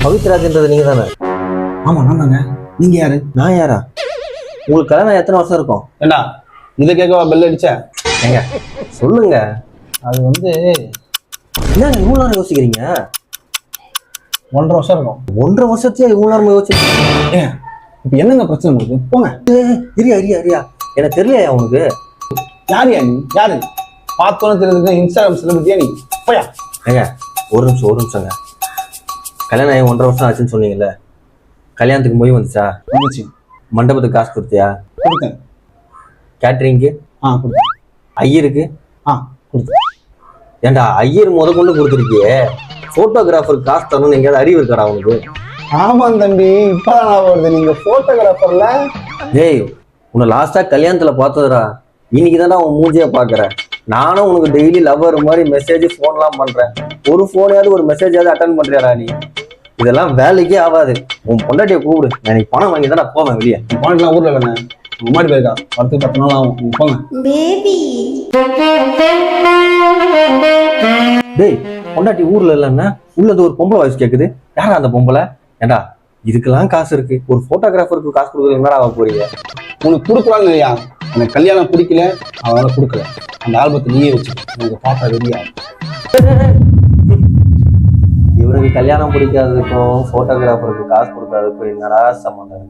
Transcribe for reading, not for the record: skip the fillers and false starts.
பவித்ராஜ்ன்றது நீங்க தானே? ஆமா நான் தாங்க. நீங்க யாரு? நான் யாரா? உங்களுக்கு கல்யாணம் எத்தனை வருஷம் இருக்கும்? ஏண்டா இதை கேட்கவா பெல் அடிச்ச? ஏங்க சொல்லுங்க. அது வந்து என்னங்க இவ்வளவு நேரம் யோசிக்கிறீங்க? 1.5 வருஷம் இருக்கும். 1.5 வருஷத்தையே இவ்வளவு நேரம் யோசிச்சிருக்கீங்க? ஏன் இப்ப என்னங்க பிரச்சனை உங்களுக்கு? போங்க. இரியா எனக்கு தெரியலையா உனக்கு? யாரியா நீ? யாரு பார்த்தோன்னு தெரியுதுங்க? இன்ஸ்டாகிராம் செலிபிரிட்டியா நீ? போயா. ஏங்க ஒரு நிமிஷங்க. கல்யாணம் ஆகி 1.5 வருஷம் ஆச்சுன்னு சொன்னீங்கல்ல, கல்யாணத்துக்கு மொய் வந்துச்சா? வந்துச்சு. மண்டபத்துக்கு காசு கொடுத்தியா? கொடுத்தேன். கேட்டரிங்க்கு? கொடுத்தேன். ஐயருக்கு? கொடுத்தேன். ஏண்டா ஐயர் கொண்டு கொடுத்துருக்கியே, போட்டோகிராஃபருக்கு காசு தரணும்னு எங்கேயாவது அறிவு இருக்காடா உனக்கு? ஆமாம் தம்பி, இப்பதான் நான் வருது. நீங்க போட்டோகிராஃபர்ல. ஏய் உன்னை லாஸ்டா கல்யாணத்துல பார்த்ததுடா, இன்னைக்கு தானே உன் மூஞ்சிய பாக்குறேன். நானும் உனக்கு டெய்லி லவ்வர் மாதிரி மெசேஜ் போன்லாம் பண்றேன். ஒரு போனையாவது ஒரு மெசேஜாவது அட்டன் பண்றியாடா நீ? இதெல்லாம் வேலைக்கே ஆகாது. உன் பொண்டாட்டியை கூப்பிடு, நான் இன்னைக்கு பணம் வாங்கி தானே போவேன் வெளியே. போனலாம் ஊர்ல இல்லைண்ணே, முன்னாடி போயிருக்கா. 10 நாள் ஆகும். போங்க. டேய் பொண்டாட்டி ஊர்ல இல்லைன்னா உள்ளது ஒரு பொம்பளை வாய்ஸ் கேக்குது. யாரா அந்த பொம்பளை? ஏண்டா இதுக்கெல்லாம் காசு இருக்கு, ஒரு போட்டோகிராஃபருக்கு காசு கொடுக்குறது என்னடா ஆக போறீங்க? உனக்கு கொடுக்குறாங்க இல்லையா? எனக்கு கல்யாணம் பிடிக்கல, அதனால கொடுக்கல. அந்த ஆல்பத்தை நீயே வச்சுக்கோ, எனக்கு பார்த்தா ரெடியா. இவனுக்கு கல்யாணம் பிடிக்காததுக்கும் போட்டோகிராஃபருக்கு காசு கொடுக்காததுக்கும் என்னடா சம்பந்தம்?